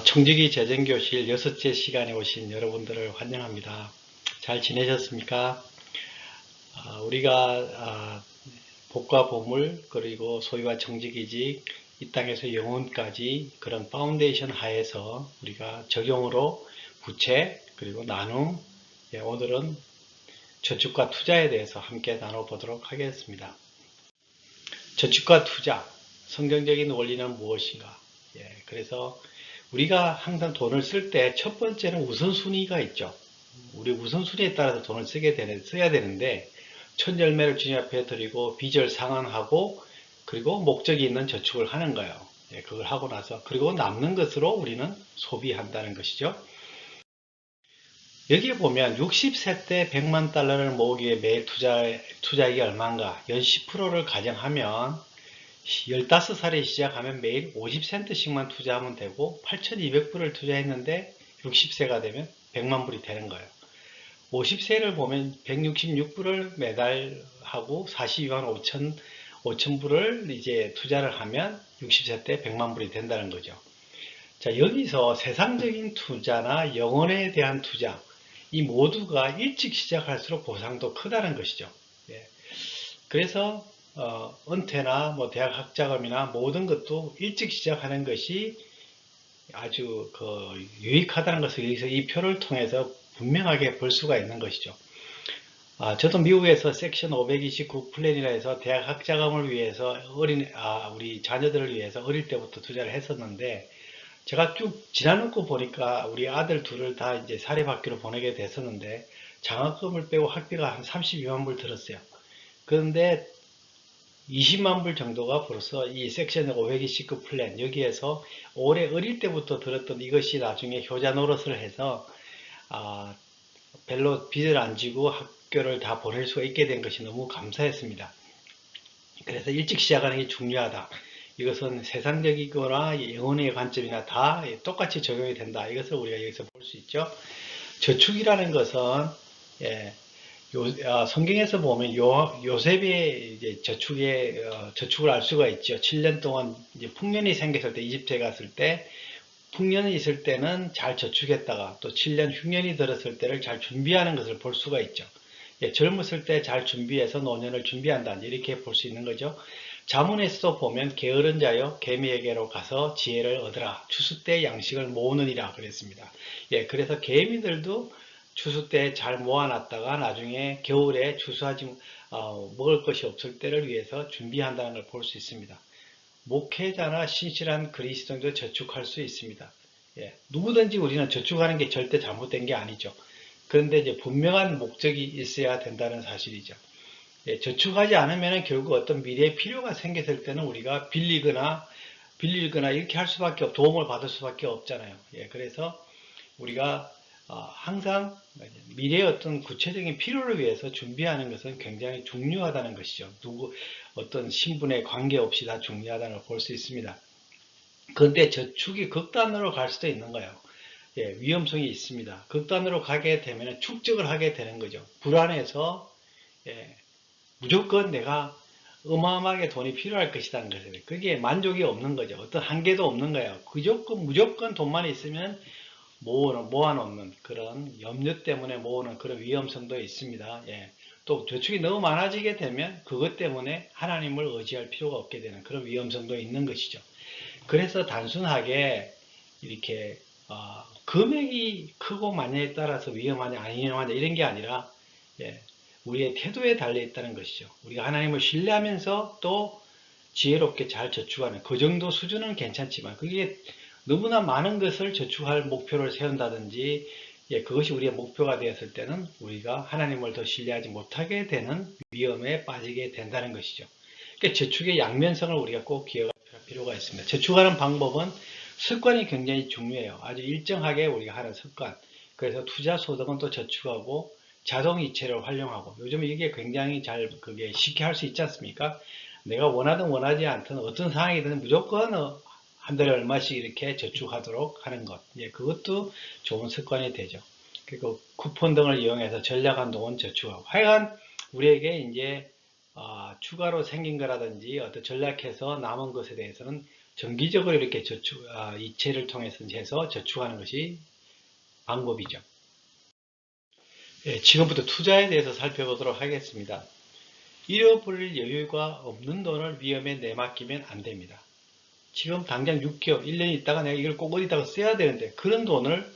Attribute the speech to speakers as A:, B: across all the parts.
A: 청지기 재정교실 6째 시간에 오신 여러분들을 환영합니다. 잘 지내셨습니까? 우리가 복과 보물 그리고 소유와 청지기직 이 땅에서 영혼까지 그런 파운데이션 하에서 우리가 적용으로 부채 그리고 나눔, 오늘은 저축과 투자에 대해서 함께 나눠보도록 하겠습니다. 저축과 투자, 성경적인 원리는 무엇인가? 그래서 우리가 항상 돈을 쓸 때 첫 번째는 우선순위가 있죠. 우리 우선순위에 따라서 돈을 써야 되는데 첫 열매를 주님 앞에 드리고 빚을 상환하고 그리고 목적이 있는 저축을 하는 거예요. 그걸 하고 나서 그리고 남는 것으로 우리는 소비한다는 것이죠. 여기에 보면 60세 때 100만 달러를 모으기 위해 매일 투자액이 얼마인가 연 10%를 가정하면 15살에 시작하면 매일 50센트씩만 투자하면 되고 8,200불을 투자했는데 60세가 되면 100만 불이 되는 거예요. 50세를 보면 166불을 매달 하고 42만 5천 불을 이제 투자를 하면 60세 때 100만 불이 된다는 거죠. 자, 여기서 세상적인 투자나 영혼에 대한 투자, 이 모두가 일찍 시작할수록 보상도 크다는 것이죠. 그래서 은퇴나 뭐 대학 학자금이나 모든 것도 일찍 시작하는 것이 아주 유익하다는 것을 여기서 이 표를 통해서 분명하게 볼 수가 있는 것이죠. 저도 미국에서 섹션 529 플랜이라 해서 대학 학자금을 위해서 우리 자녀들을 위해서 어릴 때부터 투자를 했었는데 제가 쭉 지나놓고 보니까 우리 아들 둘을 다 이제 사립학교로 보내게 됐었는데 장학금을 빼고 학비가 한 32만 불 들었어요. 그런데 20만 불 정도가 벌써 이 섹션 529 플랜 여기에서 올해 어릴 때부터 들었던 이것이 나중에 효자 노릇을 해서 별로 빚을 안 지고 학교를 다 보낼 수가 있게 된 것이 너무 감사했습니다. 그래서 일찍 시작하는 게 중요하다. 이것은 세상적이거나 영혼의 관점이나 다 똑같이 적용이 된다. 이것을 우리가 여기서 볼 수 있죠. 저축이라는 것은 성경에서 보면 요셉의 이제 저축을 알 수가 있죠. 7년 동안 이제 풍년이 생겼을 때 이집트에 갔을 때 풍년이 있을 때는 잘 저축했다가 또 7년 흉년이 들었을 때를 잘 준비하는 것을 볼 수가 있죠. 젊었을 때 잘 준비해서 노년을 준비한다. 이렇게 볼 수 있는 거죠. 자문에서도 보면 게으른 자여 개미에게로 가서 지혜를 얻으라. 추수 때 양식을 모으느니라 그랬습니다. 그래서 개미들도 추수 때 잘 모아놨다가 나중에 겨울에 먹을 것이 없을 때를 위해서 준비한다는 걸 볼 수 있습니다. 목회자나 신실한 그리스도인도 저축할 수 있습니다. 누구든지 우리는 저축하는 게 절대 잘못된 게 아니죠. 그런데 이제 분명한 목적이 있어야 된다는 사실이죠. 저축하지 않으면 결국 어떤 미래의 필요가 생겼을 때는 우리가 빌리거나 이렇게 할 수밖에 도움을 받을 수밖에 없잖아요. 그래서 우리가 항상 미래의 어떤 구체적인 필요를 위해서 준비하는 것은 굉장히 중요하다는 것이죠. 어떤 신분에 관계없이 다 중요하다는 걸 볼 수 있습니다. 그런데 저축이 극단으로 갈 수도 있는 거예요. 위험성이 있습니다. 극단으로 가게 되면 축적을 하게 되는 거죠. 불안해서 무조건 내가 어마어마하게 돈이 필요할 것이라는 것을 그게 만족이 없는 거죠. 어떤 한계도 없는 거예요. 무조건 돈만 있으면 모아놓는 그런 염려 때문에 모으는 그런 위험성도 있습니다. 또 저축이 너무 많아지게 되면 그것 때문에 하나님을 의지할 필요가 없게 되는 그런 위험성도 있는 것이죠. 그래서 단순하게 이렇게 금액이 크고 많냐에 따라서 위험하냐 아니 위험하냐 이런 게 아니라 우리의 태도에 달려 있다는 것이죠. 우리가 하나님을 신뢰하면서 또 지혜롭게 잘 저축하는 그 정도 수준은 괜찮지만 그게 너무나 많은 것을 저축할 목표를 세운다든지 그것이 우리의 목표가 되었을 때는 우리가 하나님을 더 신뢰하지 못하게 되는 위험에 빠지게 된다는 것이죠. 그러니까 저축의 양면성을 우리가 꼭 기억할 필요가 있습니다. 저축하는 방법은 습관이 굉장히 중요해요. 아주 일정하게 우리가 하는 습관. 그래서 투자 소득은 또 저축하고 자동이체를 활용하고 요즘 이게 굉장히 그게 쉽게 할 수 있지 않습니까? 내가 원하든 원하지 않든 어떤 상황이든 무조건 한 달에 얼마씩 이렇게 저축하도록 하는 것. 그것도 좋은 습관이 되죠. 그리고 쿠폰 등을 이용해서 전략한동안 저축하고. 하여간 우리에게 이제 추가로 생긴 거라든지 어떤 전략해서 남은 것에 대해서는 정기적으로 이렇게 이체를 통해서 해서 저축하는 것이 방법이죠. 예, 지금부터 투자에 대해서 살펴보도록 하겠습니다. 잃어버릴 여유가 없는 돈을 위험에 내맡기면 안 됩니다. 지금 당장 6개월, 1년 있다가 내가 이걸 꼭 어디다가 써야 되는데 그런 돈을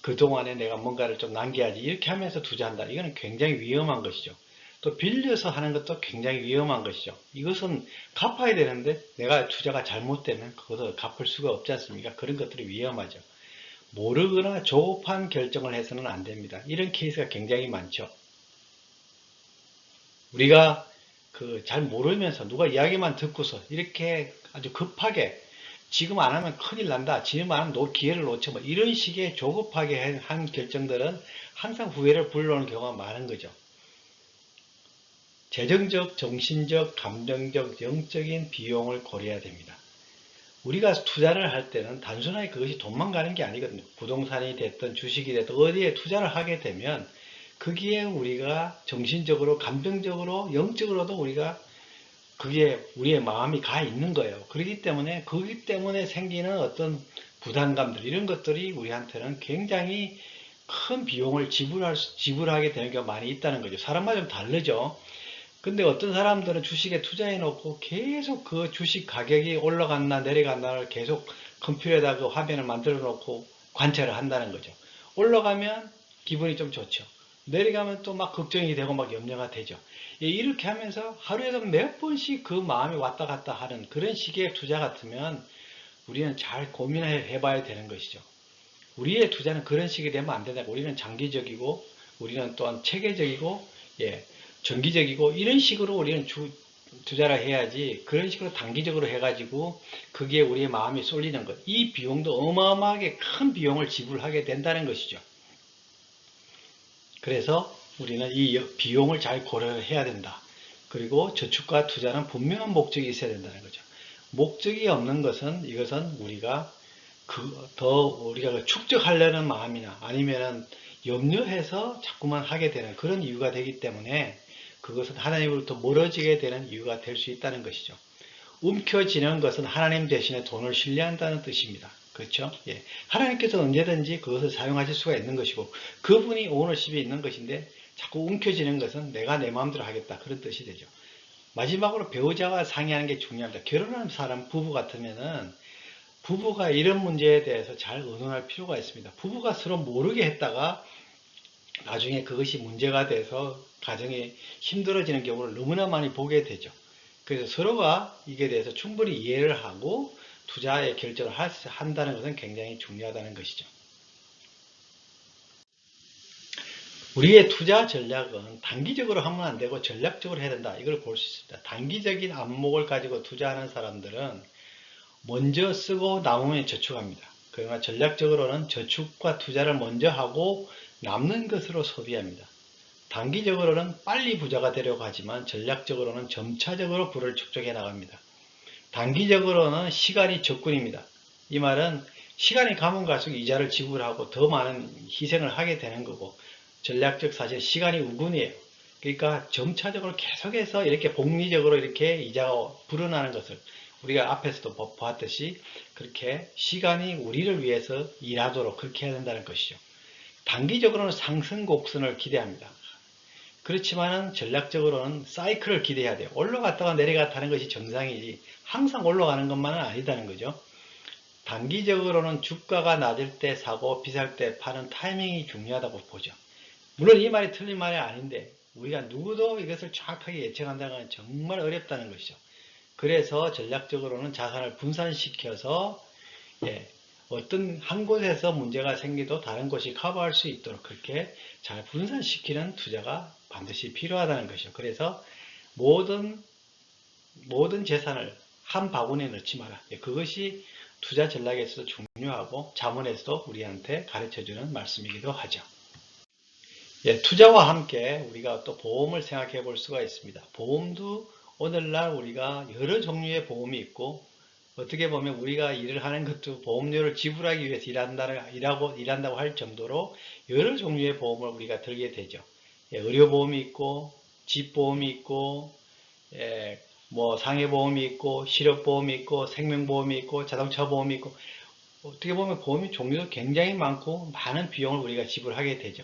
A: 그동안에 내가 뭔가를 좀 남겨야지 이렇게 하면서 투자한다. 이거는 굉장히 위험한 것이죠. 또 빌려서 하는 것도 굉장히 위험한 것이죠. 이것은 갚아야 되는데 내가 투자가 잘못되면 그것을 갚을 수가 없지 않습니까? 그런 것들이 위험하죠. 모르거나 조급한 결정을 해서는 안 됩니다. 이런 케이스가 굉장히 많죠. 우리가 잘 모르면서 누가 이야기만 듣고서 이렇게 아주 급하게 지금 안 하면 큰일 난다. 지금 안 하면 기회를 놓쳐. 뭐 이런 식의 조급하게 한 결정들은 항상 후회를 불러오는 경우가 많은 거죠. 재정적, 정신적, 감정적, 영적인 비용을 고려해야 됩니다. 우리가 투자를 할 때는 단순하게 그것이 돈만 가는 게 아니거든요. 부동산이 됐든 주식이 됐든 어디에 투자를 하게 되면 거기에 우리가 정신적으로, 감정적으로, 영적으로도 우리가 그게 우리의 마음이 가 있는 거예요. 그렇기 때문에 거기 때문에 생기는 어떤 부담감들 이런 것들이 우리한테는 굉장히 큰 비용을 지불하게 되는 경우가 많이 있다는 거죠. 사람마다 좀 다르죠. 근데 어떤 사람들은 주식에 투자해 놓고 계속 그 주식 가격이 올라갔나 내려갔나를 계속 컴퓨터에다 그 화면을 만들어 놓고 관찰을 한다는 거죠. 올라가면 기분이 좀 좋죠. 내려가면 또 막 걱정이 되고 막 염려가 되죠. 이렇게 하면서 하루에도 몇 번씩 그 마음이 왔다 갔다 하는 그런 식의 투자 같으면 우리는 잘 고민해 봐야 되는 것이죠. 우리의 투자는 그런 식이 되면 안 된다. 우리는 장기적이고 우리는 또한 체계적이고 정기적이고 이런 식으로 우리는 투자를 해야지 그런 식으로 단기적으로 해가지고 그게 우리의 마음이 쏠리는 것. 이 비용도 어마어마하게 큰 비용을 지불하게 된다는 것이죠. 그래서 우리는 이 비용을 잘 고려해야 된다. 그리고 저축과 투자는 분명한 목적이 있어야 된다는 거죠. 목적이 없는 것은 이것은 우리가 우리가 축적하려는 마음이나 아니면은 염려해서 자꾸만 하게 되는 그런 이유가 되기 때문에 그것은 하나님으로부터 멀어지게 되는 이유가 될 수 있다는 것이죠. 움켜쥐는 것은 하나님 대신에 돈을 신뢰한다는 뜻입니다. 그렇죠? 예. 하나님께서 언제든지 그것을 사용하실 수가 있는 것이고 그분이 오너십이 있는 것인데 자꾸 움켜쥐는 것은 내가 내 마음대로 하겠다 그런 뜻이 되죠. 마지막으로 배우자와 상의하는 게 중요합니다. 결혼하는 사람 부부 같으면은 부부가 이런 문제에 대해서 잘 의논할 필요가 있습니다. 부부가 서로 모르게 했다가 나중에 그것이 문제가 돼서 가정이 힘들어지는 경우를 너무나 많이 보게 되죠. 그래서 서로가 이게 대해서 충분히 이해를 하고 투자의 결정을 한다는 것은 굉장히 중요하다는 것이죠. 우리의 투자 전략은 단기적으로 하면 안 되고 전략적으로 해야 된다. 이걸 볼 수 있습니다. 단기적인 안목을 가지고 투자하는 사람들은 먼저 쓰고 남으면 저축합니다. 그러나 전략적으로는 저축과 투자를 먼저 하고 남는 것으로 소비합니다. 단기적으로는 빨리 부자가 되려고 하지만 전략적으로는 점차적으로 부를 축적해 나갑니다. 단기적으로는 시간이 적군입니다. 이 말은 시간이 가면 갈수록 이자를 지불하고 더 많은 희생을 하게 되는 거고 전략적 사실 시간이 우군이에요. 그러니까 점차적으로 계속해서 이렇게 복리적으로 이렇게 이자가 불어나는 것을 우리가 앞에서도 보았듯이 그렇게 시간이 우리를 위해서 일하도록 그렇게 해야 된다는 것이죠. 단기적으로는 상승 곡선을 기대합니다. 그렇지만은 전략적으로는 사이클을 기대해야 돼요. 올라갔다가 내려갔다 하는 것이 정상이지 항상 올라가는 것만은 아니다는 거죠. 단기적으로는 주가가 낮을 때 사고 비쌀 때 파는 타이밍이 중요하다고 보죠. 물론 이 말이 틀린 말이 아닌데 우리가 누구도 이것을 정확하게 예측한다는 건 정말 어렵다는 것이죠. 그래서 전략적으로는 자산을 분산시켜서 어떤 한 곳에서 문제가 생기도 다른 곳이 커버할 수 있도록 그렇게 잘 분산시키는 투자가 반드시 필요하다는 것이죠. 그래서 모든 재산을 한 바구니에 넣지 마라. 그것이 투자 전략에서도 중요하고 자문에서도 우리한테 가르쳐주는 말씀이기도 하죠. 투자와 함께 우리가 또 보험을 생각해 볼 수가 있습니다. 보험도 오늘날 우리가 여러 종류의 보험이 있고 어떻게 보면 우리가 일을 하는 것도 보험료를 지불하기 위해서 일한다고 할 정도로 여러 종류의 보험을 우리가 들게 되죠. 의료보험이 있고 집보험이 있고 뭐 상해보험이 있고 실업보험이 있고 생명보험이 있고 자동차보험이 있고 어떻게 보면 보험이 종류도 굉장히 많고 많은 비용을 우리가 지불하게 되죠.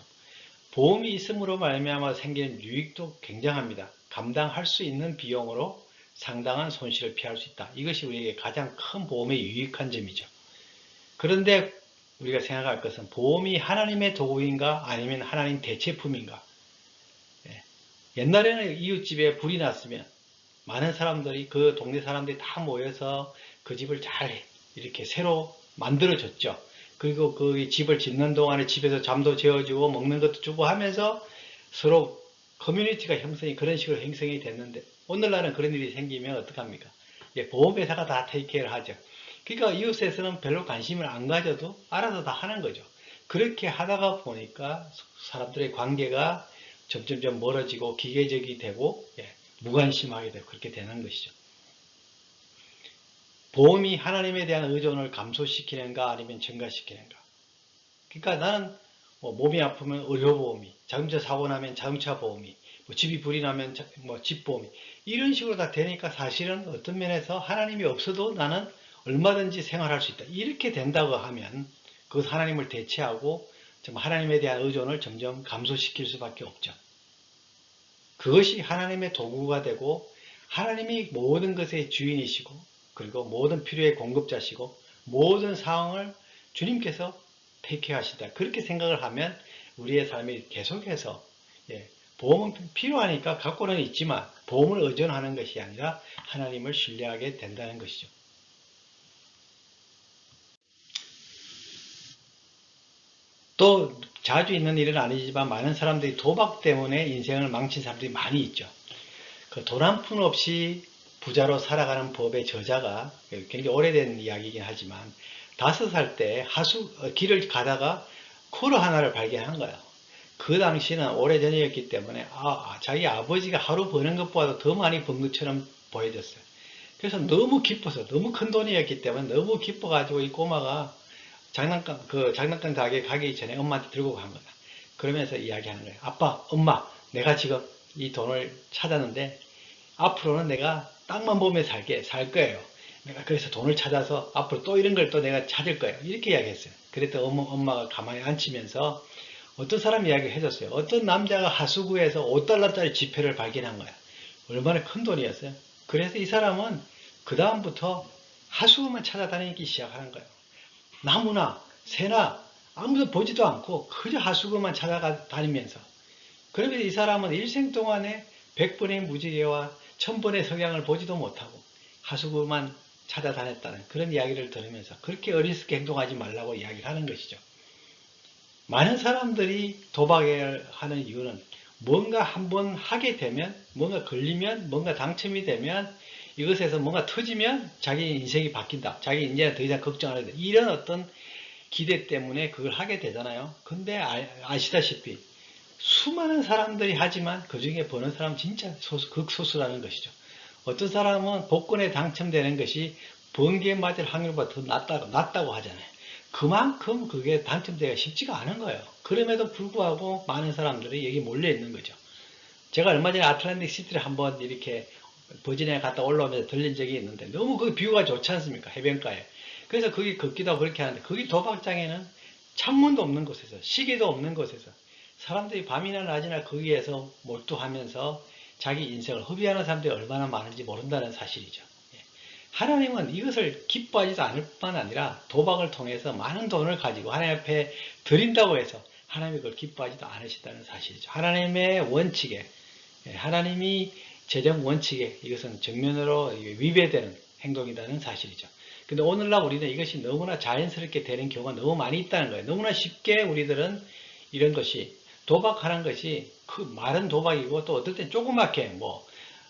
A: 보험이 있음으로 말미암아 생기는 유익도 굉장합니다. 감당할 수 있는 비용으로 상당한 손실을 피할 수 있다. 이것이 우리에게 가장 큰 보험의 유익한 점이죠. 그런데 우리가 생각할 것은 보험이 하나님의 도구인가 아니면 하나님 대체품인가. 옛날에는 이웃집에 불이 났으면 많은 사람들이 그 동네 사람들이 다 모여서 그 집을 잘 이렇게 새로 만들어줬죠. 그리고 그 집을 짓는 동안에 집에서 잠도 재워주고 먹는 것도 주고 하면서 서로 커뮤니티가 형성이 그런 식으로 형성이 됐는데 오늘날은 그런 일이 생기면 어떡합니까? 보험회사가 다 테이크케어를 하죠. 그러니까 이웃에서는 별로 관심을 안 가져도 알아서 다 하는 거죠. 그렇게 하다가 보니까 사람들의 관계가 점점점 멀어지고 기계적이 되고 무관심하게 되고 그렇게 되는 것이죠. 보험이 하나님에 대한 의존을 감소시키는가 아니면 증가시키는가. 그러니까 나는 몸이 아프면 의료보험이, 자동차 사고 나면 자동차 보험이, 집이 불이 나면 집보험이 이런 식으로 다 되니까 사실은 어떤 면에서 하나님이 없어도 나는 얼마든지 생활할 수 있다. 이렇게 된다고 하면 그것 하나님을 대체하고 하나님에 대한 의존을 점점 감소시킬 수밖에 없죠. 그것이 하나님의 도구가 되고 하나님이 모든 것의 주인이시고 그리고 모든 필요의 공급자시고 모든 상황을 주님께서 택해하신다. 그렇게 생각을 하면 우리의 삶이 계속해서 보험은 필요하니까 갖고는 있지만 보험을 의존하는 것이 아니라 하나님을 신뢰하게 된다는 것이죠. 또 자주 있는 일은 아니지만 많은 사람들이 도박 때문에 인생을 망친 사람들이 많이 있죠. 그 돈 한 푼 없이 부자로 살아가는 법의 저자가 굉장히 오래된 이야기이긴 하지만 5살 때 길을 가다가 코르 하나를 발견한 거예요. 그 당시는 오래전이었기 때문에 자기 아버지가 하루 버는 것보다 더 많이 번 것처럼 보여졌어요. 그래서 너무 기뻐서 너무 큰 돈이었기 때문에 너무 기뻐가지고 이 꼬마가 장난감 가게 가기 전에 엄마한테 들고 간 거다. 그러면서 이야기하는 거예요. 아빠, 엄마, 내가 지금 이 돈을 찾았는데 앞으로는 내가 땅만 보며 살 거예요. 내가 그래서 돈을 찾아서 앞으로 또 이런 걸 또 내가 찾을 거예요. 이렇게 이야기했어요. 그랬더니 엄마가 가만히 앉히면서 어떤 사람 이야기를 해줬어요. 어떤 남자가 하수구에서 5달러짜리 지폐를 발견한 거야. 얼마나 큰 돈이었어요. 그래서 이 사람은 그 다음부터 하수구만 찾아다니기 시작하는 거예요. 나무나 새나 아무도 보지도 않고 그저 하수구만 찾아다니면서 그러면서 이 사람은 일생 동안에 100번의 무지개와 1000번의 석양을 보지도 못하고 하수구만 찾아다녔다는 그런 이야기를 들으면서 그렇게 어리석게 행동하지 말라고 이야기를 하는 것이죠. 많은 사람들이 도박을 하는 이유는 뭔가 한번 하게 되면 뭔가 걸리면 뭔가 당첨이 되면 이것에서 뭔가 터지면 자기 인생이 바뀐다. 자기 인생은 더 이상 걱정 안 해도 돼. 이런 어떤 기대 때문에 그걸 하게 되잖아요. 근데 아시다시피 수많은 사람들이 하지만 그 중에 버는 사람은 진짜 극소수라는 것이죠. 어떤 사람은 복권에 당첨되는 것이 번개에 맞을 확률보다 더 낮다고 하잖아요. 그만큼 그게 당첨되기가 쉽지가 않은 거예요. 그럼에도 불구하고 많은 사람들이 여기 몰려 있는 거죠. 제가 얼마 전에 아틀란틱 시티를 한번 이렇게 버지니아에 갔다 올라오면서 들린 적이 있는데 너무 그 뷰가 좋지 않습니까? 해변가에. 그래서 거기 걷기도 하고 그렇게 하는데 거기 도박장에는 창문도 없는 곳에서 시계도 없는 곳에서 사람들이 밤이나 낮이나 거기에서 몰두하면서 자기 인생을 허비하는 사람들이 얼마나 많은지 모른다는 사실이죠. 하나님은 이것을 기뻐하지도 않을 뿐만 아니라 도박을 통해서 많은 돈을 가지고 하나님 앞에 드린다고 해서 하나님이 그걸 기뻐하지도 않으신다는 사실이죠. 하나님의 원칙에 하나님이 재정 원칙에 이것은 정면으로 위배되는 행동이라는 사실이죠. 근데 오늘날 우리는 이것이 너무나 자연스럽게 되는 경우가 너무 많이 있다는 거예요. 너무나 쉽게 우리들은 이런 것이 도박하는 것이 그 말은 도박이고 또 어떨 땐 조그맣게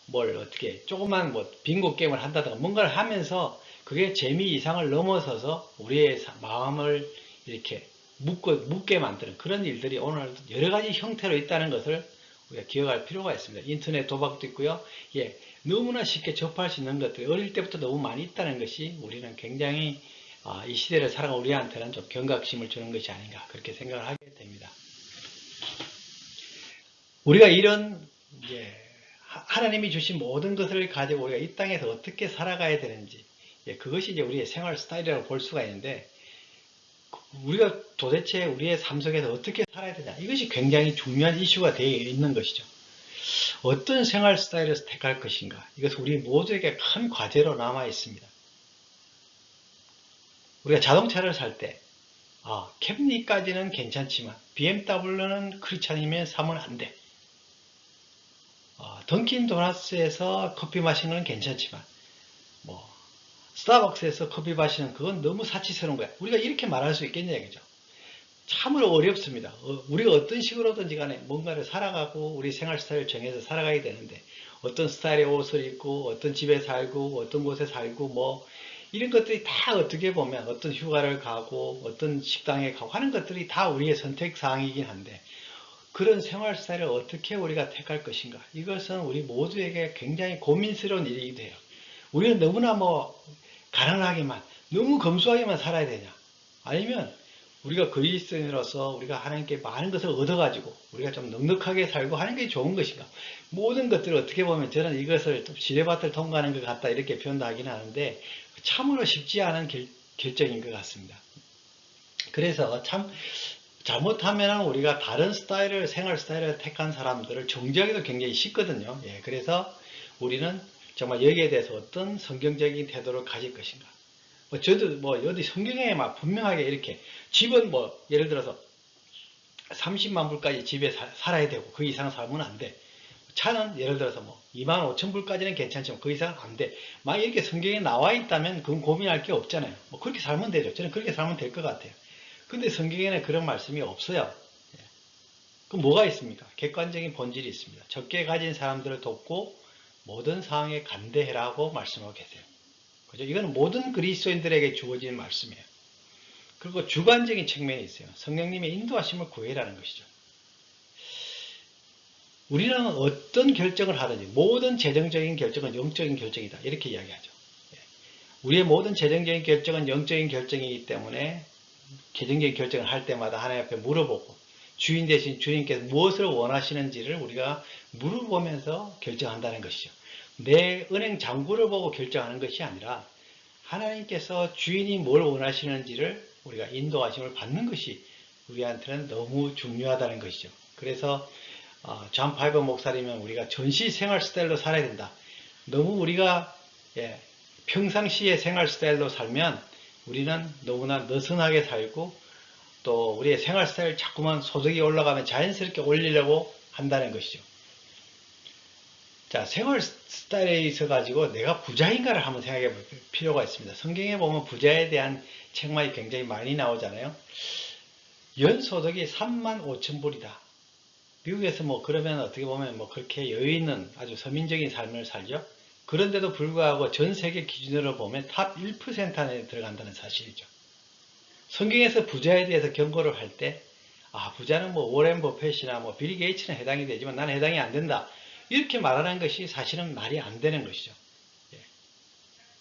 A: 뭘 어떻게 조그만 빙고 게임을 한다든가 뭔가를 하면서 그게 재미 이상을 넘어서서 우리의 마음을 이렇게 묻게 만드는 그런 일들이 오늘 여러 가지 형태로 있다는 것을 우리가 기억할 필요가 있습니다. 인터넷 도박도 있고요. 너무나 쉽게 접할 수 있는 것들이 어릴 때부터 너무 많이 있다는 것이 우리는 굉장히 이 시대를 살아가는 우리한테는 좀 경각심을 주는 것이 아닌가 그렇게 생각을 하게 됩니다. 우리가 이런 하나님이 주신 모든 것을 가지고 우리가 이 땅에서 어떻게 살아가야 되는지, 그것이 이제 우리의 생활 스타일이라고 볼 수가 있는데, 우리가 도대체 우리의 삶 속에서 어떻게 살아야 되냐, 이것이 굉장히 중요한 이슈가 되어 있는 것이죠. 어떤 생활 스타일을 택할 것인가, 이것은 우리 모두에게 큰 과제로 남아 있습니다. 우리가 자동차를 살 때, 캠리까지는 괜찮지만 BMW는 그렇지 않으면 사면 안 돼. 던킨 도너츠에서 커피 마시는 건 괜찮지만 스타벅스에서 커피 마시는 그건 너무 사치스러운 거야. 우리가 이렇게 말할 수 있겠냐 이거죠. 참으로 어렵습니다. 우리가 어떤 식으로든지 간에 뭔가를 살아가고 우리 생활 스타일을 정해서 살아가야 되는데, 어떤 스타일의 옷을 입고 어떤 집에 살고 어떤 곳에 살고 이런 것들이 다 어떻게 보면 어떤 휴가를 가고 어떤 식당에 가고 하는 것들이 다 우리의 선택 사항이긴 한데, 그런 생활 스타일을 어떻게 우리가 택할 것인가, 이것은 우리 모두에게 굉장히 고민스러운 일이기도 해요. 우리는 너무나 가난하게만, 너무 검소하게만 살아야 되냐, 아니면 우리가 그리스도인으로서 우리가 하나님께 많은 것을 얻어가지고 우리가 좀 넉넉하게 살고 하는 게 좋은 것인가. 모든 것들을 어떻게 보면 저는 이것을 지뢰밭을 통과하는 것 같다 이렇게 표현도 하긴 하는데, 참으로 쉽지 않은 결정인 것 같습니다. 그래서 참 잘못하면 우리가 다른 생활 스타일을 택한 사람들을 정죄하기도 굉장히 쉽거든요. 그래서 우리는 정말 여기에 대해서 어떤 성경적인 태도를 가질 것인가. 저도 어디 성경에 분명하게 이렇게 집은 예를 들어서 30만 불까지 집에 살아야 되고 그 이상 살면 안 돼. 차는 예를 들어서 2만 5천 불까지는 괜찮지만 그 이상은 안 돼. 막 이렇게 성경에 나와 있다면 그건 고민할 게 없잖아요. 그렇게 살면 되죠. 저는 그렇게 살면 될 것 같아요. 근데 성경에는 그런 말씀이 없어요. 그럼 뭐가 있습니까? 객관적인 본질이 있습니다. 적게 가진 사람들을 돕고 모든 상황에 간대해라고 말씀하고 계세요. 그죠? 이건 모든 그리스도인들에게 주어진 말씀이에요. 그리고 주관적인 측면이 있어요. 성령님의 인도하심을 구해라는 것이죠. 우리는 어떤 결정을 하든지 모든 재정적인 결정은 영적인 결정이다, 이렇게 이야기하죠. 우리의 모든 재정적인 결정은 영적인 결정이기 때문에 재정적인 결정을 할 때마다 하나님 앞에 물어보고, 주인 대신 주님께서 무엇을 원하시는지를 우리가 물어보면서 결정한다는 것이죠. 내 은행 잔고를 보고 결정하는 것이 아니라 하나님께서 주인이 뭘 원하시는지를 우리가 인도하심을 받는 것이 우리한테는 너무 중요하다는 것이죠. 그래서 존 파이버 목사님은 우리가 전시 생활 스타일로 살아야 된다. 너무 우리가 평상시의 생활 스타일로 살면 우리는 너무나 느슨하게 살고, 또 우리의 생활 스타일 자꾸만 소득이 올라가면 자연스럽게 올리려고 한다는 것이죠. 자, 생활 스타일에 있어 가지고 내가 부자인가를 한번 생각해 볼 필요가 있습니다. 성경에 보면 부자에 대한 책만이 굉장히 많이 나오잖아요. 연소득이 3만 5천 불이다. 미국에서 그러면 어떻게 보면 그렇게 여유 있는 아주 서민적인 삶을 살죠. 그런데도 불구하고 전 세계 기준으로 보면 탑 1% 안에 들어간다는 사실이죠. 성경에서 부자에 대해서 경고를 할 때, 부자는 워렌 버핏이나 빌 게이츠는 해당이 되지만 나는 해당이 안 된다, 이렇게 말하는 것이 사실은 말이 안 되는 것이죠.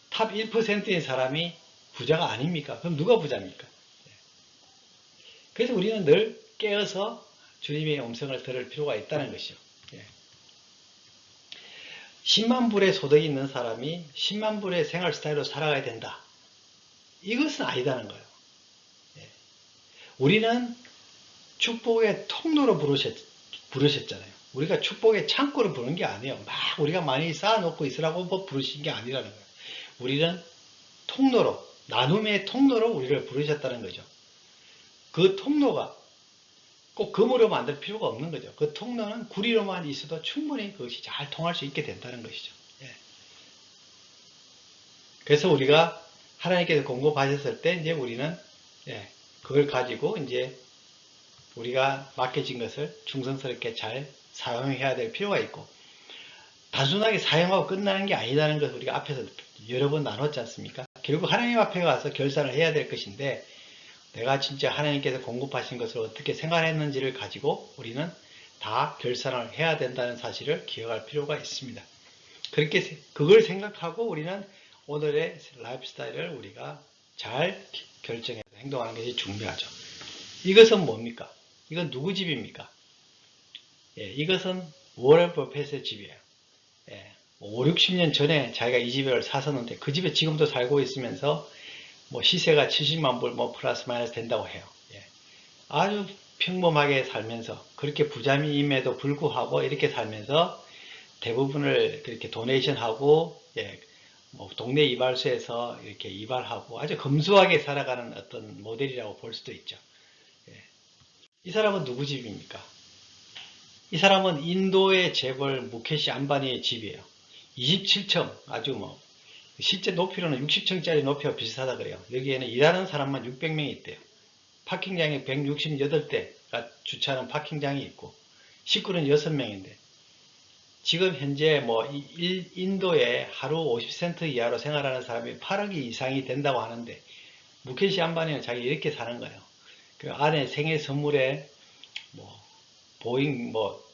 A: 탑 1%인 사람이 부자가 아닙니까? 그럼 누가 부자입니까? 그래서 우리는 늘 깨어서 주님의 음성을 들을 필요가 있다는 것이죠. 10만 불의 소득이 있는 사람이 10만 불의 생활 스타일로 살아가야 된다, 이것은 아니다는 거예요. 우리는 축복의 통로로 부르셨잖아요. 우리가 축복의 창고를 부르는 게 아니에요. 우리가 많이 쌓아놓고 있으라고 부르신 게 아니라는 거예요. 우리는 통로로, 나눔의 통로로 우리를 부르셨다는 거죠. 그 통로가 꼭 금으로 만들 필요가 없는 거죠. 그 통로는 구리로만 있어도 충분히 그것이 잘 통할 수 있게 된다는 것이죠. 그래서 우리가 하나님께서 공급하셨을 때 이제 우리는 그걸 가지고 이제 우리가 맡겨진 것을 충성스럽게 잘 사용해야 될 필요가 있고, 단순하게 사용하고 끝나는 게 아니라는 것을 우리가 앞에서 여러 번 나눴지 않습니까? 결국 하나님 앞에 가서 결산을 해야 될 것인데, 내가 진짜 하나님께서 공급하신 것을 어떻게 생활했는지를 가지고 우리는 다 결산을 해야 된다는 사실을 기억할 필요가 있습니다. 그걸 생각하고 우리는 오늘의 라이프 스타일을 우리가 잘 결정해서 행동하는 것이 중요하죠. 이것은 뭡니까? 이건 누구 집입니까? 이것은 워렌 버핏의 집이에요. 예, 5, 60년 전에 자기가 이 집을 사서는데 그 집에 지금도 살고 있으면서 뭐 시세가 70만 불 뭐 플러스 마이너스 된다고 해요. 예, 아주 평범하게 살면서 그렇게 부자임에도 불구하고 이렇게 살면서 대부분을 그렇게 도네이션하고 예, 뭐 동네 이발소에서 이렇게 이발하고 아주 검소하게 살아가는 어떤 모델이라고 볼 수도 있죠. 예. 이 사람은 누구 집입니까? 이 사람은 인도의 재벌 무케시 안바니의 집이에요. 27층 아주 뭐 실제 높이로는 60층짜리 높이와 비슷하다 그래요. 여기에는 일하는 사람만 600명이 있대요. 파킹장이 168대가 주차하는 파킹장이 있고 식구는 6명인데 지금 현재 뭐 인도에 하루 50센트 이하로 생활하는 사람이 8억 이상이 된다고 하는데 무케시 안바니는 자기 이렇게 사는 거예요. 그 아내 생일 선물에 뭐 보잉 뭐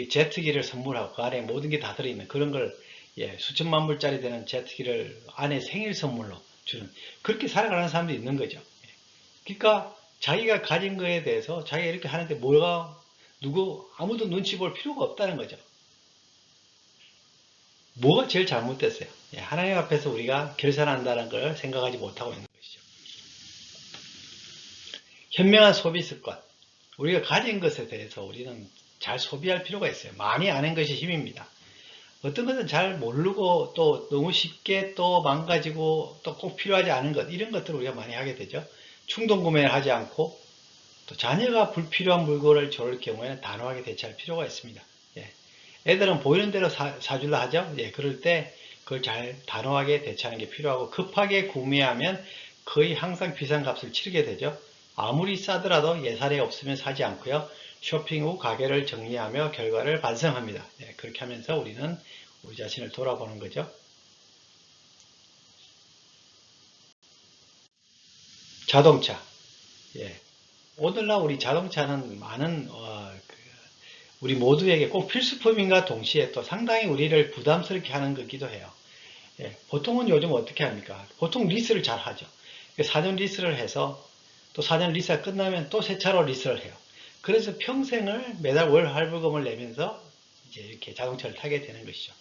A: 제트기를 선물하고 그 안에 모든 게 다 들어있는 그런 걸 예, 수천만 불짜리 되는 제트기를 아내 생일 선물로 주는 그렇게 살아가는 사람도 있는 거죠. 그러니까 자기가 가진 거에 대해서 자기가 이렇게 하는데 뭐가 누구 아무도 눈치 볼 필요가 없다는 거죠. 뭐가 제일 잘못됐어요? 예, 하나님 앞에서 우리가 결산한다는 걸 생각하지 못하고 있는 것이죠. 현명한 소비 습관. 우리가 가진 것에 대해서 우리는 잘 소비할 필요가 있어요. 많이 아는 것이 힘입니다. 어떤 것은 잘 모르고 또 너무 쉽게 또 망가지고 또 꼭 필요하지 않은 것 이런 것들을 우리가 많이 하게 되죠. 충동 구매를 하지 않고 또 자녀가 불필요한 물건을 줘올 경우에는 단호하게 대처할 필요가 있습니다. 예. 애들은 보이는 대로 사줄라 하죠. 예. 그럴 때 그걸 잘 단호하게 대처하는 게 필요하고 급하게 구매하면 거의 항상 비싼 값을 치르게 되죠. 아무리 싸더라도 예산이 없으면 사지 않고요. 쇼핑 후 가게를 정리하며 결과를 반성합니다. 예. 그렇게 하면서 우리는 우리 자신을 돌아보는 거죠. 자동차. 예. 오늘날 우리 자동차는 많은 우리 모두에게 꼭 필수품인가 동시에 또 상당히 우리를 부담스럽게 하는 거기도 해요. 예, 보통은 요즘 어떻게 합니까? 보통 리스를 잘 하죠. 4년 리스를 해서 또 4년 리스가 끝나면 또 새 차로 리스를 해요. 그래서 평생을 매달 월 할부금을 내면서 이제 이렇게 자동차를 타게 되는 것이죠.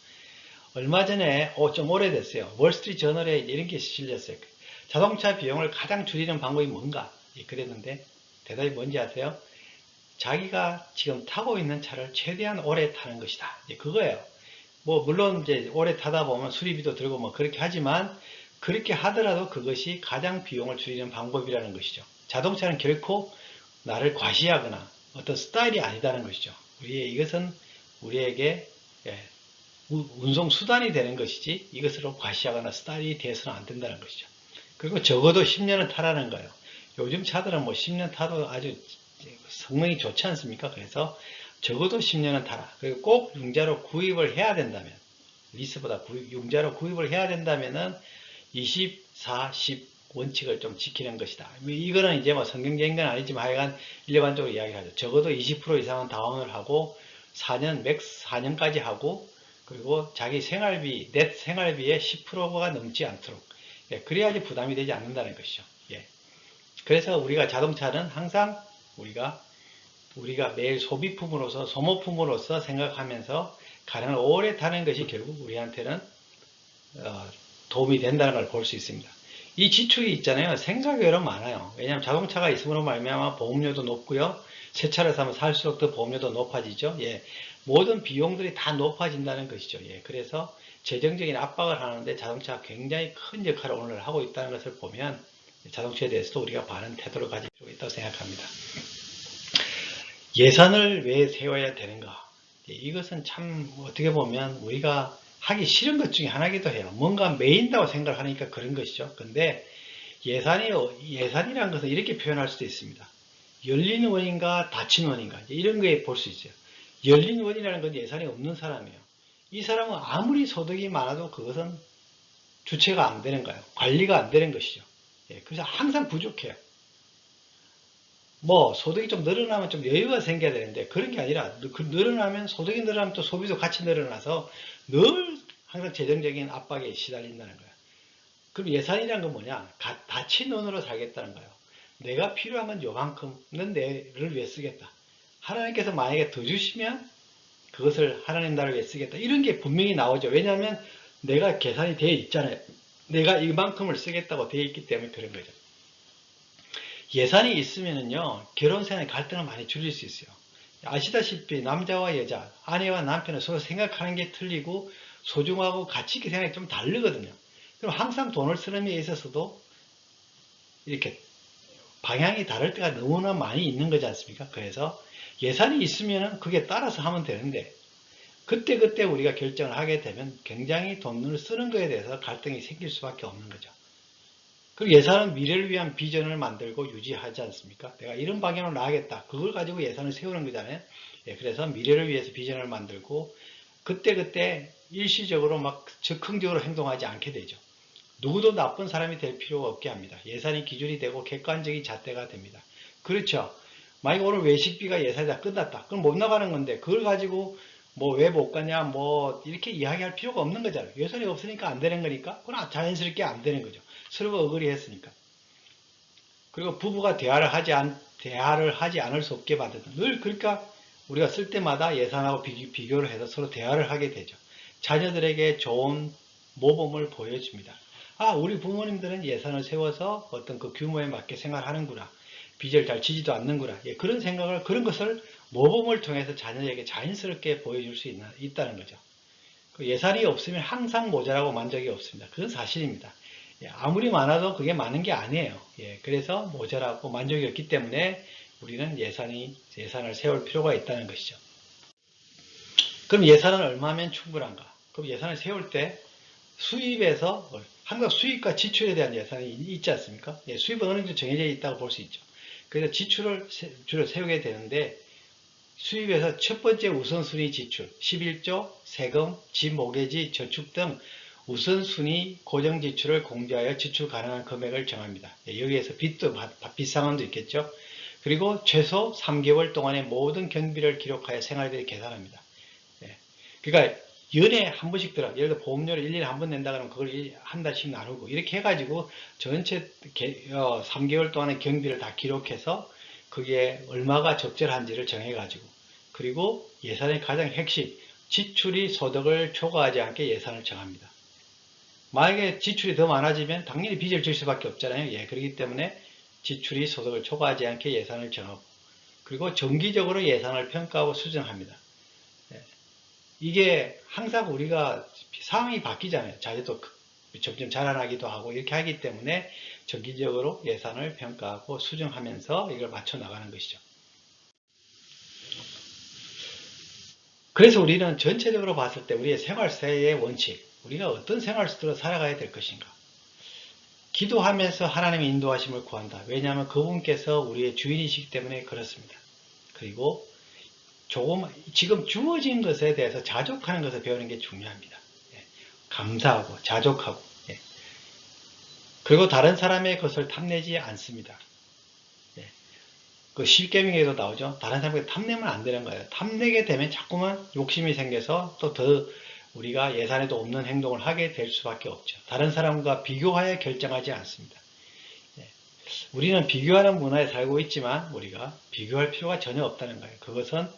A: 얼마 전에 좀 오래됐어요. 월스트리트 저널에 이런 게 실렸어요. 자동차 비용을 가장 줄이는 방법이 뭔가? 예, 그랬는데 대답이 뭔지 아세요? 자기가 지금 타고 있는 차를 최대한 오래 타는 것이다. 이제 그거예요. 뭐 물론 이제 오래 타다 보면 수리비도 들고 뭐 그렇게 하지만 그렇게 하더라도 그것이 가장 비용을 줄이는 방법이라는 것이죠. 자동차는 결코 나를 과시하거나 어떤 스타일이 아니다는 것이죠. 이것은 우리에게 예, 운송 수단이 되는 것이지 이것으로 과시하거나 스타일이 되어서는 안 된다는 것이죠. 그리고 적어도 10년은 타라는 거예요. 요즘 차들은 뭐 10년 타도 아주 성능이 좋지 않습니까? 그래서 적어도 10년은 타라. 그리고 꼭 융자로 구입을 해야 된다면 리스보다 융자로 구입을 해야 된다면은 24, 10 원칙을 좀 지키는 것이다. 이거는 이제 뭐 성경적인 건 아니지만 하여간 일반적으로 이야기를 하죠. 적어도 20% 이상은 다운을 하고 4년, 맥스 4년까지 하고 그리고 자기 생활비, 넷 생활비의 10%가 넘지 않도록 예, 그래야지 부담이 되지 않는다는 것이죠. 예. 그래서 우리가 자동차는 항상 우리가 매일 소비품으로서 소모품으로서 생각하면서 가능한 오래 타는 것이 결국 우리한테는 도움이 된다는 걸 볼 수 있습니다. 이 지출이 있잖아요. 생각외로 많아요. 왜냐하면 자동차가 있음으로 말미암아 보험료도 높고요. 새 차를 사면 살수록 더 보험료도 높아지죠. 예, 모든 비용들이 다 높아진다는 것이죠. 예, 그래서 재정적인 압박을 하는데 자동차가 굉장히 큰 역할을 오늘 하고 있다는 것을 보면 자동차에 대해서도 우리가 바른 태도를 가질 필요가 있다고 생각합니다. 예산을 왜 세워야 되는가? 이것은 참 어떻게 보면 우리가 하기 싫은 것 중에 하나이기도 해요. 뭔가 메인다고 생각을 하니까 그런 것이죠. 근데 예산이라는 것은 이렇게 표현할 수도 있습니다. 열린 원인가 닫힌 원인가 이런 거에 볼 수 있어요. 열린 원이라는 건 예산이 없는 사람이에요. 이 사람은 아무리 소득이 많아도 그것은 주체가 안 되는 거예요. 관리가 안 되는 것이죠. 예, 그래서 항상 부족해요. 뭐 소득이 좀 늘어나면 좀 여유가 생겨야 되는데 그런 게 아니라 늘어나면 소득이 늘어나면 또 소비도 같이 늘어나서 늘 항상 재정적인 압박에 시달린다는 거예요. 그럼 예산이란 건 뭐냐? 닫힌 돈으로 살겠다는 거예요. 내가 필요한 건 요만큼은 내를 위해 쓰겠다. 하나님께서 만약에 더 주시면 그것을 하나님 나라를 위해 쓰겠다. 이런 게 분명히 나오죠. 왜냐하면 내가 계산이 되어 있잖아요. 내가 이만큼을 쓰겠다고 되어 있기 때문에 그런 거죠. 예산이 있으면은요, 결혼 생활의 갈등을 많이 줄일 수 있어요. 아시다시피 남자와 여자, 아내와 남편은 서로 생각하는 게 틀리고 소중하고 가치 있게 생각이 좀 다르거든요. 그럼 항상 돈을 쓰는 데 있어서도 이렇게 방향이 다를 때가 너무나 많이 있는 거지 않습니까? 그래서 예산이 있으면 그게 따라서 하면 되는데 그때그때 우리가 결정을 하게 되면 굉장히 돈을 쓰는 거에 대해서 갈등이 생길 수밖에 없는 거죠. 그리고 예산은 미래를 위한 비전을 만들고 유지하지 않습니까? 내가 이런 방향으로 나가겠다. 그걸 가지고 예산을 세우는 거잖아요. 예, 그래서 미래를 위해서 비전을 만들고 그때그때 일시적으로 막 즉흥적으로 행동하지 않게 되죠. 누구도 나쁜 사람이 될 필요가 없게 합니다. 예산이 기준이 되고 객관적인 잣대가 됩니다. 그렇죠. 만약 오늘 외식비가 예산이 다 끝났다. 그럼 못 나가는 건데 그걸 가지고 뭐 왜 못 가냐 뭐 이렇게 이야기할 필요가 없는 거잖아요. 예산이 없으니까 안 되는 거니까 그건 자연스럽게 안 되는 거죠. 서로가 어그리 했으니까. 그리고 부부가 대화를 하지 않을 수 없게 만든다. 늘 그러니까 우리가 쓸 때마다 예산하고 비교를 해서 서로 대화를 하게 되죠. 자녀들에게 좋은 모범을 보여줍니다. 아, 우리 부모님들은 예산을 세워서 어떤 그 규모에 맞게 생활하는구나. 빚을 잘 지지도 않는구나. 예, 그런 것을 모범을 통해서 자녀에게 자연스럽게 보여줄 수 있다는 거죠. 그 예산이 없으면 항상 모자라고 만족이 없습니다. 그건 사실입니다. 예, 아무리 많아도 그게 많은 게 아니에요. 예, 그래서 모자라고 만족이 없기 때문에 우리는 예산을 세울 필요가 있다는 것이죠. 그럼 예산은 얼마면 충분한가? 그럼 예산을 세울 때 수입에서 항상 수입과 지출에 대한 예산이 있지 않습니까? 예, 수입은 어느 정도 정해져 있다고 볼 수 있죠. 그래서 지출을 주로 세우게 되는데 수입에서 첫 번째 우선순위 지출, 11조, 세금, 집 모기지, 저축 등 우선순위 고정 지출을 공개하여 지출 가능한 금액을 정합니다. 여기에서 빚 상환도 있겠죠. 그리고 최소 3개월 동안의 모든 경비를 기록하여 생활비를 계산합니다. 그러니까 연에 한 번씩 들어. 예를 들어 보험료를 1년에 한 번 낸다 그러면 그걸 한 달씩 나누고 이렇게 해가지고 전체 3개월 동안의 경비를 다 기록해서 그게 얼마가 적절한지를 정해가지고 그리고 예산의 가장 핵심 지출이 소득을 초과하지 않게 예산을 정합니다. 만약에 지출이 더 많아지면 당연히 빚을 질 수밖에 없잖아요. 예, 그렇기 때문에 지출이 소득을 초과하지 않게 예산을 정하고 그리고 정기적으로 예산을 평가하고 수정합니다. 이게 항상 우리가 상황이 바뀌잖아요. 자녀도 점점 자라나기도 하고 이렇게 하기 때문에 정기적으로 예산을 평가하고 수정하면서 이걸 맞춰 나가는 것이죠. 그래서 우리는 전체적으로 봤을 때 우리의 생활세의 원칙, 우리가 어떤 생활 스타일로 살아가야 될 것인가. 기도하면서 하나님의 인도하심을 구한다. 왜냐하면 그분께서 우리의 주인이시기 때문에 그렇습니다. 그리고 지금 주어진 것에 대해서 자족하는 것을 배우는 게 중요합니다. 예, 감사하고 자족하고 예. 그리고 다른 사람의 것을 탐내지 않습니다. 예. 그 십계명에도 나오죠. 다른 사람에게 탐내면 안 되는 거예요. 탐내게 되면 자꾸만 욕심이 생겨서 또 더 우리가 예산에도 없는 행동을 하게 될 수밖에 없죠. 다른 사람과 비교하여 결정하지 않습니다. 예. 우리는 비교하는 문화에 살고 있지만 우리가 비교할 필요가 전혀 없다는 거예요. 그것은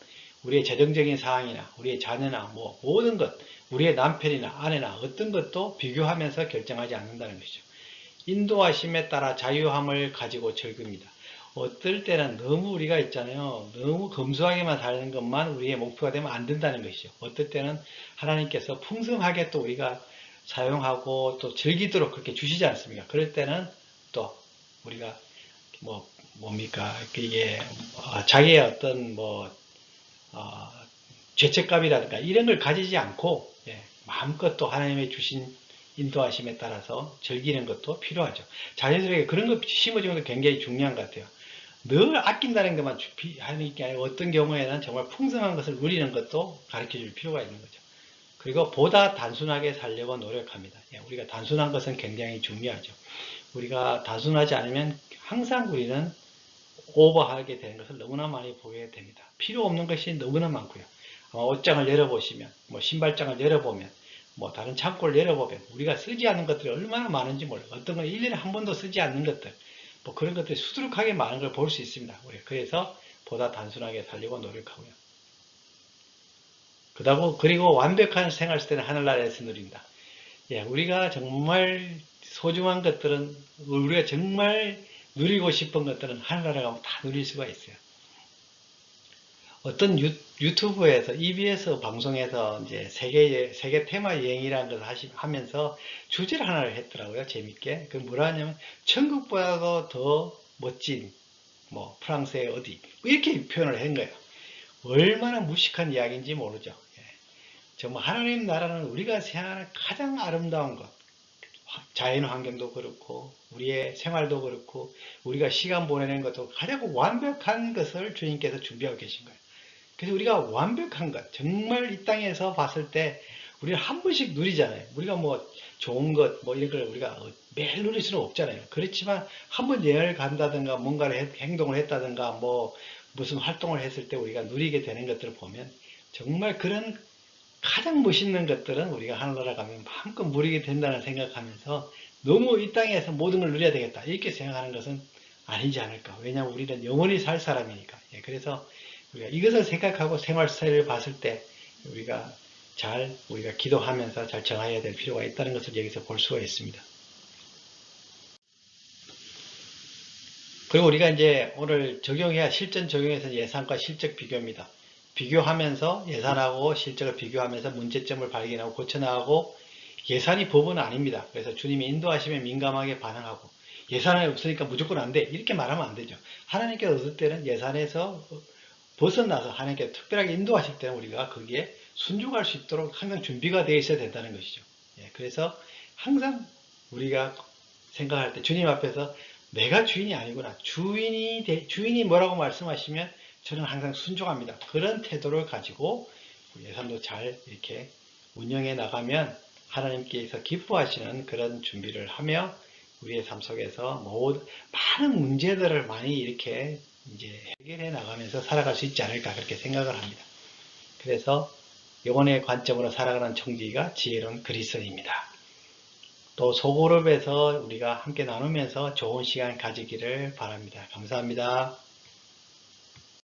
A: 우리의 재정적인 상황이나 우리의 자녀나 뭐 모든 것, 우리의 남편이나 아내나 어떤 것도 비교하면서 결정하지 않는다는 것이죠. 인도하심에 따라 자유함을 가지고 즐깁니다. 어떨 때는 너무 우리가 있잖아요. 너무 검소하게만 사는 것만 우리의 목표가 되면 안 된다는 것이죠. 어떨 때는 하나님께서 풍성하게 또 우리가 사용하고 또 즐기도록 그렇게 주시지 않습니까? 그럴 때는 또 우리가 뭡니까? 이게 자기의 어떤 죄책감이라든가 이런 걸 가지지 않고 마음껏 또 하나님의 주신 인도하심에 따라서 즐기는 것도 필요하죠. 자녀들에게 그런 거 심어주는 것도 굉장히 중요한 것 같아요. 늘 아낀다는 것만 하는 게 아니라 어떤 경우에는 정말 풍성한 것을 누리는 것도 가르쳐 줄 필요가 있는 거죠. 그리고 보다 단순하게 살려고 노력합니다. 우리가 단순한 것은 굉장히 중요하죠. 우리가 단순하지 않으면 항상 우리는 오버하게 되는 것을 너무나 많이 보게 됩니다. 필요 없는 것이 너무나 많고요. 옷장을 열어보시면, 신발장을 열어보면, 다른 창고를 열어보면 우리가 쓰지 않는 것들이 얼마나 많은지 몰라요. 어떤 건 1년에 한 번도 쓰지 않는 것들, 그런 것들이 수두룩하게 많은 걸 볼 수 있습니다. 그래서 보다 단순하게 살려고 노력하고요. 그리고 완벽한 생활 스타일은 하늘나라에서 누린다. 예, 우리가 정말 소중한 것들은, 우리가 정말 누리고 싶은 것들은 하늘나라 가면 다 누릴 수가 있어요. 어떤 유튜브에서, EBS 방송에서 이제 세계 테마 여행이라는 것을 하면서 주제를 하나를 했더라고요. 재밌게. 그 뭐라 하냐면, 천국보다도 더 멋진, 뭐, 프랑스의 어디, 뭐 이렇게 표현을 한 거예요. 얼마나 무식한 이야기인지 모르죠. 예. 정말 하나님 나라는 우리가 생각하는 가장 아름다운 것, 자연 환경도 그렇고 우리의 생활도 그렇고 우리가 시간 보내는 것도 가장 완벽한 것을 주님께서 준비하고 계신 거예요. 그래서 우리가 완벽한 것, 정말 이 땅에서 봤을 때 우리가 한 번씩 누리잖아요. 우리가 뭐 좋은 것, 뭐 이런 걸 우리가 매일 누릴 수는 없잖아요. 그렇지만 한 번 여행을 간다든가 뭔가를 행동을 했다든가 뭐 무슨 활동을 했을 때 우리가 누리게 되는 것들을 보면 정말 그런 가장 멋있는 것들은 우리가 하늘나라 가면 마음껏 누리게 된다는 생각하면서 너무 이 땅에서 모든 걸 누려야 되겠다 이렇게 생각하는 것은 아니지 않을까. 왜냐하면 우리는 영원히 살 사람이니까. 예, 그래서 우리가 이것을 생각하고 생활 스타일을 봤을 때 우리가 기도하면서 잘 정해야 될 필요가 있다는 것을 여기서 볼 수가 있습니다. 그리고 우리가 이제 오늘 실전 적용해서 예산과 실적 비교입니다. 비교하면서 예산하고 실적을 비교하면서 문제점을 발견하고 고쳐나가고, 예산이 법은 아닙니다. 그래서 주님이 인도하시면 민감하게 반응하고, 예산이 없으니까 무조건 안 돼. 이렇게 말하면 안 되죠. 하나님께서 어떨 때는 예산에서 벗어나서 하나님께서 특별하게 인도하실 때는 우리가 거기에 순종할 수 있도록 항상 준비가 되어 있어야 된다는 것이죠. 예, 그래서 항상 우리가 생각할 때 주님 앞에서 내가 주인이 아니구나. 주인이 뭐라고 말씀하시면 저는 항상 순종합니다. 그런 태도를 가지고 예산도 잘 이렇게 운영해 나가면 하나님께서 기뻐하시는 그런 준비를 하며 우리의 삶 속에서 많은 문제들을 많이 이렇게 이제 해결해 나가면서 살아갈 수 있지 않을까 그렇게 생각을 합니다. 그래서 영혼의 관점으로 살아가는 청지기가 지혜로운 그리스도인입니다. 또 소그룹에서 우리가 함께 나누면서 좋은 시간 가지기를 바랍니다. 감사합니다.